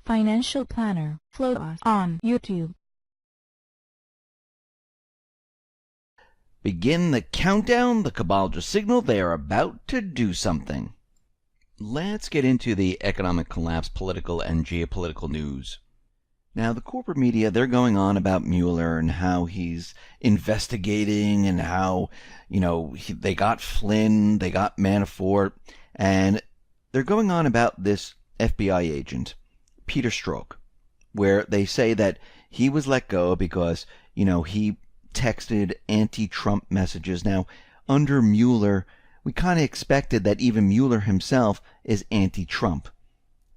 Financial Planner. Follow us on YouTube. Begin the countdown. The Cabal just signaled they are about to do something. Let's get into the economic collapse, political and geopolitical news. Now, the corporate media, they're going on about Mueller and how he's investigating and how, they got Flynn, they got Manafort, and they're going on about this FBI agent, Peter Strzok, where they say that he was let go because, he texted anti-Trump messages. Now, under Mueller, we kind of expected that even Mueller himself is anti-Trump.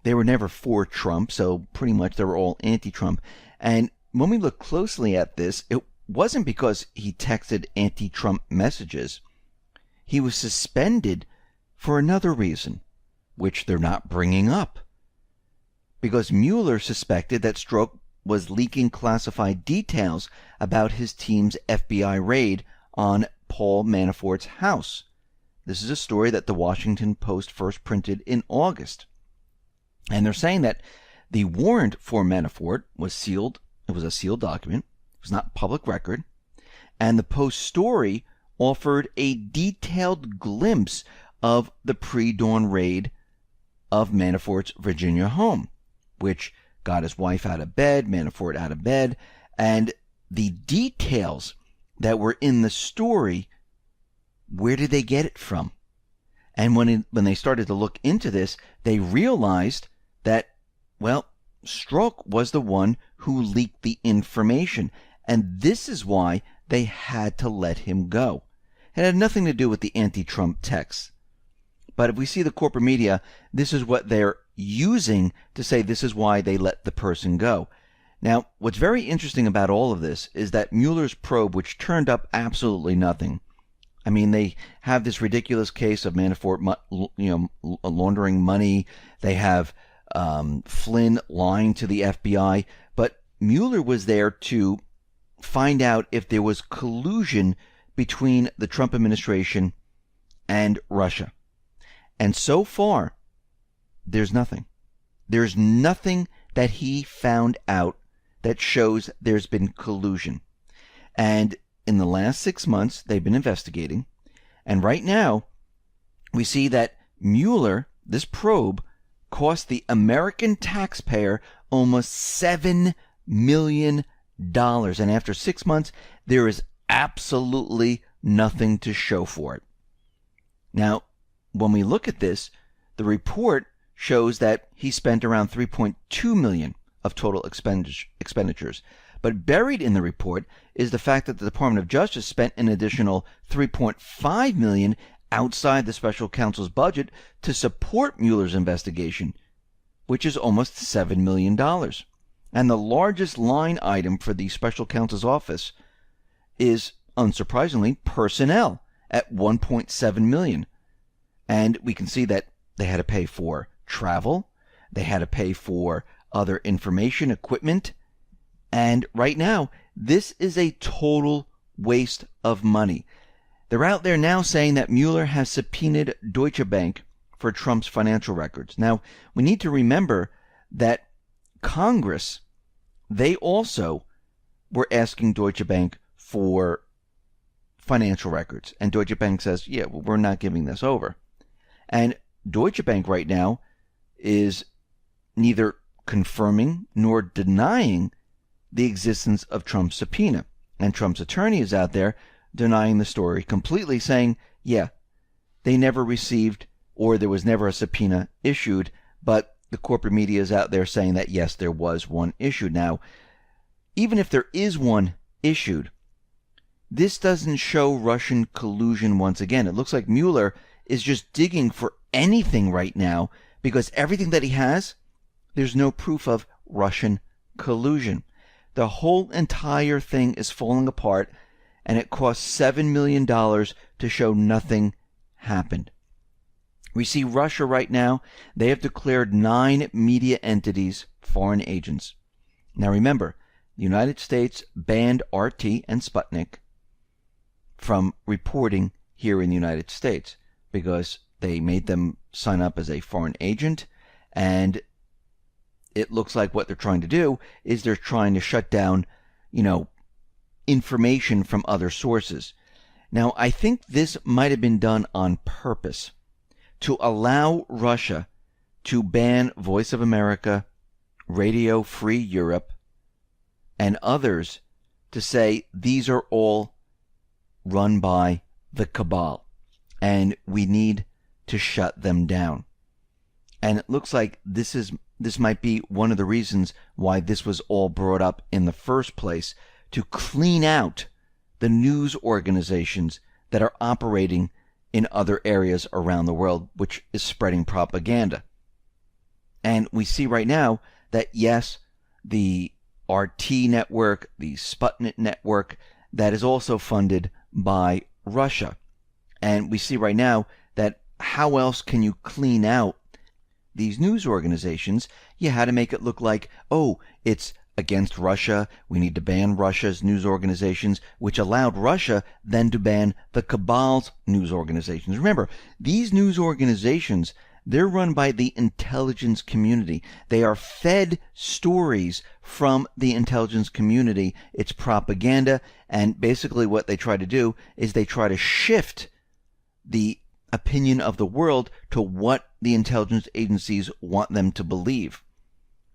They were never for Trump, so pretty much they were all anti-Trump. And when we look closely at this, it wasn't because he texted anti-Trump messages. He was suspended for another reason, which they're not bringing up. Because Mueller suspected that Strzok was leaking classified details about his team's FBI raid on Paul Manafort's house. This is a story that the Washington Post first printed in August. And they're saying that the warrant for Manafort was sealed. It was a sealed document. It was not public record. And the Post story offered a detailed glimpse of the pre-dawn raid of Manafort's Virginia home, which got his wife out of bed, Manafort out of bed, and the details that were in the story, where did they get it from? And when they started to look into this, they realized that, Strzok was the one who leaked the information, and this is why they had to let him go. It had nothing to do with the anti-Trump texts. But if we see the corporate media, this is what they're using to say this is why they let the person go. Now, what's very interesting about all of this is that Mueller's probe, which turned up absolutely nothing. I mean, they have this ridiculous case of Manafort, laundering money. They have Flynn lying to the FBI. But Mueller was there to find out if there was collusion between the Trump administration and Russia. And so far, there's nothing. There's nothing that he found out that shows there's been collusion. And in the last 6 months, they've been investigating. And right now, we see that Mueller, this probe, cost the American taxpayer almost $7 million. And after 6 months, there is absolutely nothing to show for it. Now, when we look at this, the report shows that he spent around $3.2 million of total expenditures. But buried in the report is the fact that the Department of Justice spent an additional $3.5 million outside the special counsel's budget to support Mueller's investigation, which is almost $7 million. And the largest line item for the special counsel's office is, unsurprisingly, personnel at $1.7 million. And we can see that they had to pay for travel, they had to pay for other information, equipment, and right now, this is a total waste of money. They're out there now saying that Mueller has subpoenaed Duetsche Bank for Trump's financial records. Now, we need to remember that Congress, they also were asking Duetsche Bank for financial records. And Duetsche Bank says, yeah, well, we're not giving this over. And Duetsche Bank right now is neither confirming nor denying the existence of Trump's subpoena. And Trump's attorney is out there denying the story completely, saying, yeah, they never received, or there was never a subpoena issued, but the corporate media is out there saying that, yes, there was one issued. Now, even if there is one issued, this doesn't show Russian collusion once again. It looks like Mueller is just digging for anything right now, because everything that he has, there's no proof of Russian collusion. The whole entire thing is falling apart, and it costs $7 million to show nothing happened. We see Russia right now, they have declared 9 media entities foreign agents. Now remember, the United States banned RT and Sputnik from reporting here in the United States because they made them sign up as a foreign agent, and it looks like what they're trying to do is they're trying to shut down, information from other sources. Now, I think this might have been done on purpose to allow Russia to ban Voice of America, Radio Free Europe, and others, to say these are all run by the cabal, and we need to shut them down. And it looks like this might be one of the reasons why this was all brought up in the first place, to clean out the news organizations that are operating in other areas around the world, which is spreading propaganda. And we see right now that, yes, the RT network, the Sputnik network, that is also funded by Russia. And we see right now that how else can you clean out these news organizations? You had to make it look like, oh, it's against Russia, we need to ban Russia's news organizations, which allowed Russia then to ban the cabal's news organizations. Remember, these news organizations, they're run by the intelligence community. They are fed stories from the intelligence community. It's propaganda, and basically what they try to do is they try to shift the opinion of the world to what the intelligence agencies want them to believe.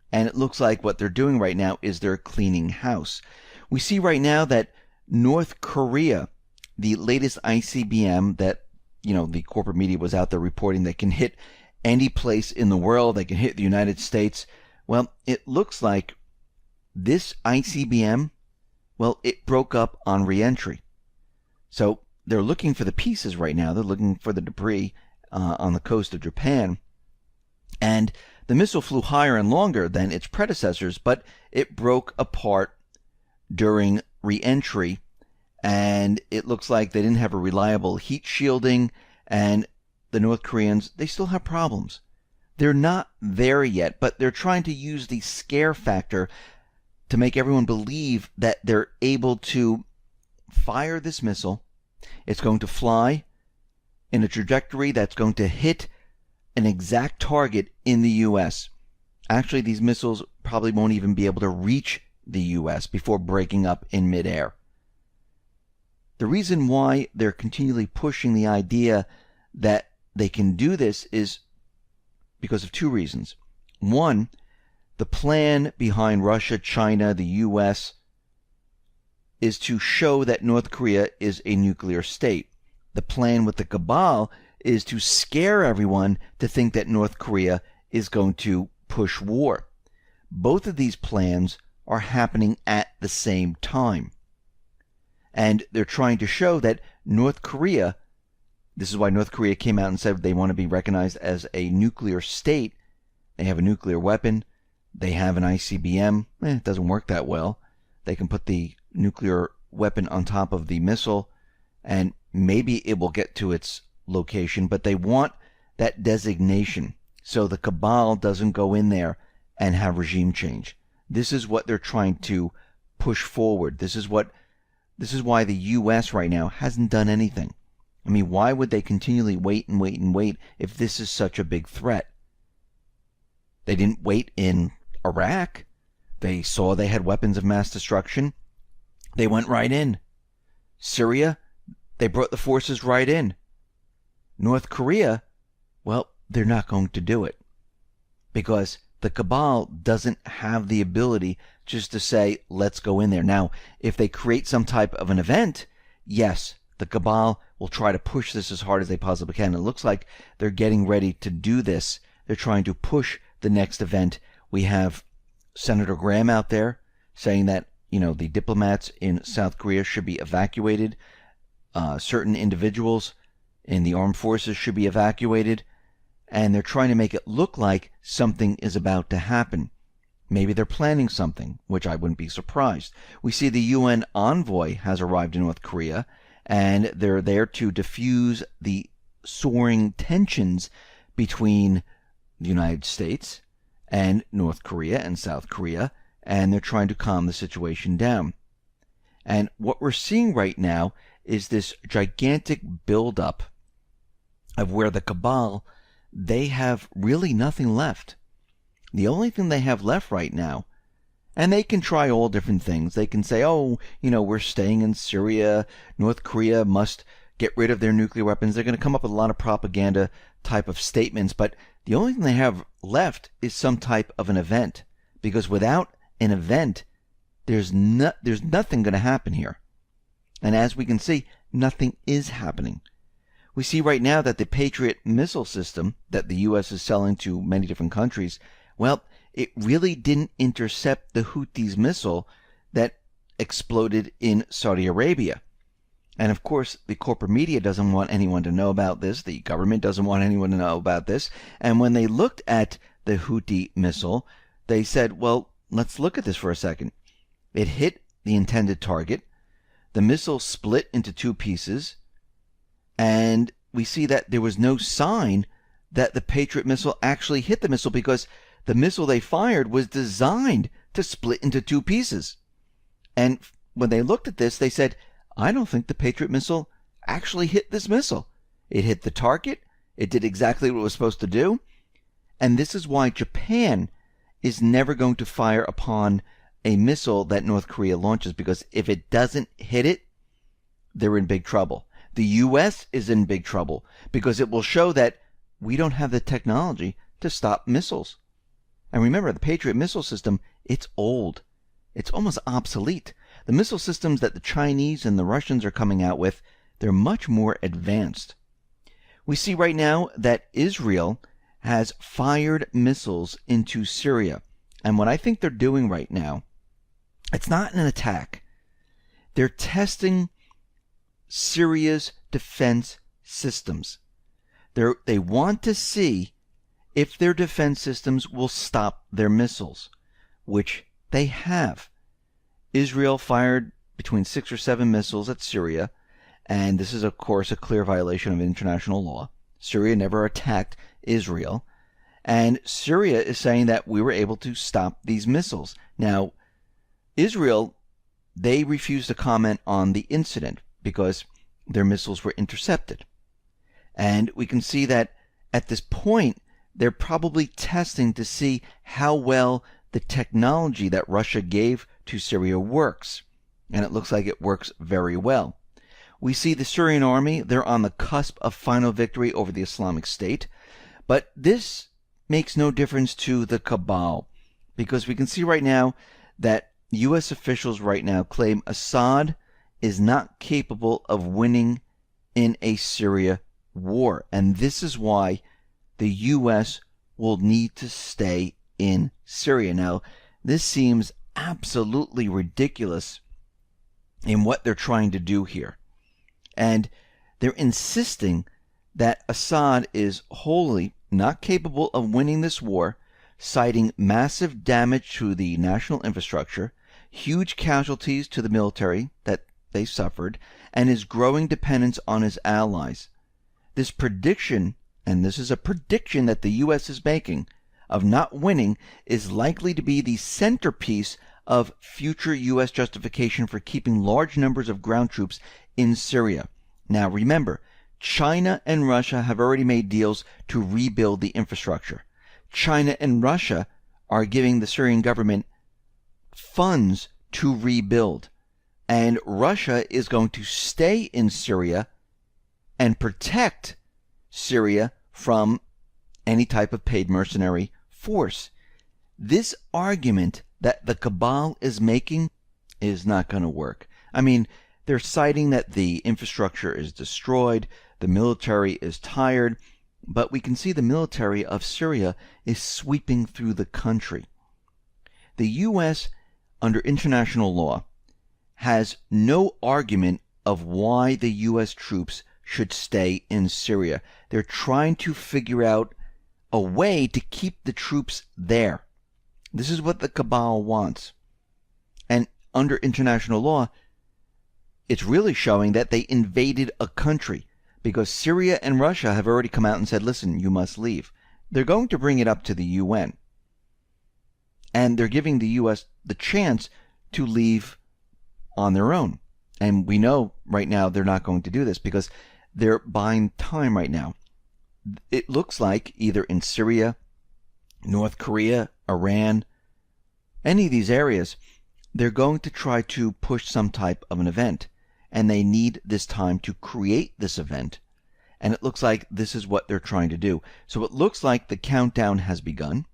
And it looks like what they're doing right now is they're cleaning house. We see right now that North Korea, the latest ICBM that, the corporate media was out there reporting that can hit any place in the world, they can hit the United States. Well, it looks like this ICBM, it broke up on reentry. So they're looking for the pieces right now. They're looking for the debris on the coast of Japan. And the missile flew higher and longer than its predecessors, but it broke apart during re-entry, and it looks like they didn't have a reliable heat shielding, and the North Koreans, they still have problems. They're not there yet, but they're trying to use the scare factor to make everyone believe that they're able to fire this missile. It's going to fly in a trajectory that's going to hit an exact target in the U.S. Actually, these missiles probably won't even be able to reach the U.S. before breaking up in midair. The reason why they're continually pushing the idea that they can do this is because of two reasons. One, the plan behind Russia, China, the U.S. is to show that North Korea is a nuclear state. The plan with the cabal is to scare everyone to think that North Korea is going to push war. Both of these plans are happening at the same time. And they're trying to show that North Korea, this is why North Korea came out and said they want to be recognized as a nuclear state. They have a nuclear weapon. They have an ICBM. It doesn't work that well. They can put the nuclear weapon on top of the missile, and maybe it will get to its location, but they want that designation so the cabal doesn't go in there and have regime change. This is what they're trying to push forward. This is why the U.S. right now hasn't done anything. I mean, why would they continually wait and wait and wait if this is such a big threat? They didn't wait in Iraq. They saw they had weapons of mass destruction. They went right in. Syria, they brought the forces right in. North Korea, they're not going to do it because the cabal doesn't have the ability just to say, let's go in there. Now, if they create some type of an event, yes, the cabal will try to push this as hard as they possibly can. It looks like they're getting ready to do this. They're trying to push the next event. We have Senator Graham out there saying that, the diplomats in South Korea should be evacuated. Certain individuals in the armed forces should be evacuated. And they're trying to make it look like something is about to happen. Maybe they're planning something, which I wouldn't be surprised. We see the UN envoy has arrived in North Korea, and they're there to diffuse the soaring tensions between the United States and North Korea and South Korea, and they're trying to calm the situation down. And what we're seeing right now is this gigantic buildup of where the cabal, they have really nothing left. The only thing they have left right now, and they can try all different things. They can say, oh, we're staying in Syria. North Korea must get rid of their nuclear weapons. They're going to come up with a lot of propaganda type of statements. But the only thing they have left is some type of an event. Because without an event, there's nothing going to happen here. And as we can see, nothing is happening. We see right now that the Patriot missile system that the U.S. is selling to many different countries, well, it really didn't intercept the Houthis missile that exploded in Saudi Arabia. And of course, the corporate media doesn't want anyone to know about this. The government doesn't want anyone to know about this. And when they looked at the Houthi missile, they said, well, let's look at this for a second. It hit the intended target. The missile split into two pieces. And we see that there was no sign that the Patriot missile actually hit the missile, because the missile they fired was designed to split into two pieces. And when they looked at this, they said, I don't think the Patriot missile actually hit this missile. It hit the target. It did exactly what it was supposed to do. And this is why Japan is never going to fire upon a missile that North Korea launches, because if it doesn't hit it, they're in big trouble. The U.S. is in big trouble because it will show that we don't have the technology to stop missiles. And remember, the Patriot missile system, it's old. It's almost obsolete. The missile systems that the Chinese and the Russians are coming out with, they're much more advanced. We see right now that Israel has fired missiles into Syria. And what I think they're doing right now, it's not an attack. They're testing Syria's defense systems. They want to see if their defense systems will stop their missiles, which they have. Israel fired between 6 or 7 missiles at Syria, and this is, of course, a clear violation of international law. Syria never attacked Israel, and Syria is saying that we were able to stop these missiles. Now, Israel, they refused to comment on the incident because their missiles were intercepted. And we can see that at this point, they're probably testing to see how well the technology that Russia gave to Syria works. And it looks like it works very well. We see the Syrian army, they're on the cusp of final victory over the Islamic State. But this makes no difference to the Cabal, because we can see right now that U.S. officials right now claim Assad is not capable of winning in a Syria war. And this is why the U.S. will need to stay in Syria. Now, this seems absolutely ridiculous in what they're trying to do here. And they're insisting that Assad is wholly not capable of winning this war, citing massive damage to the national infrastructure, huge casualties to the military that they suffered, and his growing dependence on his allies. This prediction, and this is a prediction that the U.S. is making, of not winning is likely to be the centerpiece of future U.S. justification for keeping large numbers of ground troops in Syria. Now remember, China and Russia have already made deals to rebuild the infrastructure. China and Russia are giving the Syrian government funds to rebuild. And Russia is going to stay in Syria and protect Syria from any type of paid mercenary force. This argument that the Cabal is making is not going to work. I mean, they're citing that the infrastructure is destroyed, the military is tired, but we can see the military of Syria is sweeping through the country. The U.S., under international law, has no argument of why the U.S. troops should stay in Syria. They're trying to figure out a way to keep the troops there. This is what the Cabal wants. And under international law, it's really showing that they invaded a country, because Syria and Russia have already come out and said, listen, you must leave. They're going to bring it up to the UN. And they're giving the U.S. the chance to leave on their own. And we know right now they're not going to do this because they're buying time right now. It looks like either in Syria, North Korea, Iran, any of these areas, they're going to try to push some type of an event. And they need this time to create this event. And it looks like this is what they're trying to do. So it looks like the countdown has begun.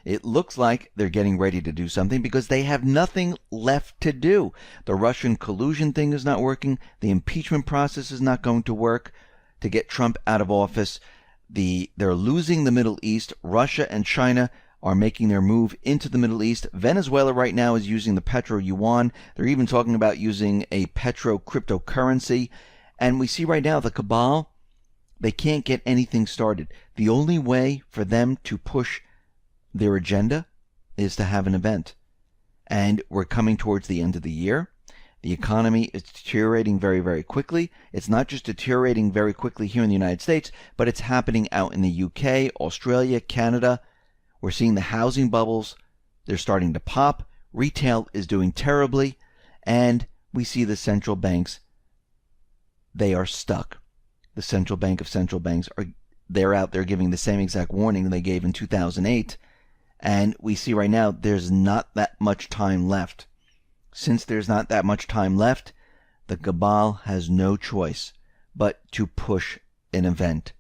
It looks like they're getting ready to do something because they have nothing left to do. The Russian collusion thing is not working. The impeachment process is not going to work to get Trump out of office. They're losing the Middle East. Russia and China are making their move into the Middle East. Venezuela right now is using the petro yuan. They're even talking about using a petro cryptocurrency. And we see right now the cabal, they can't get anything started. The only way for them to push their agenda is to have an event. And we're coming towards the end of the year. The economy is deteriorating very, very quickly. It's not just deteriorating very quickly here in the United States, but it's happening out in the UK, Australia, Canada. We're seeing the housing bubbles. They're starting to pop. Retail is doing terribly. And we see the central banks. They are stuck. The central bank of central banks they're out there giving the same exact warning they gave in 2008. And we see right now there's not that much time left. Since there's not that much time left, the cabal has no choice but to push an event.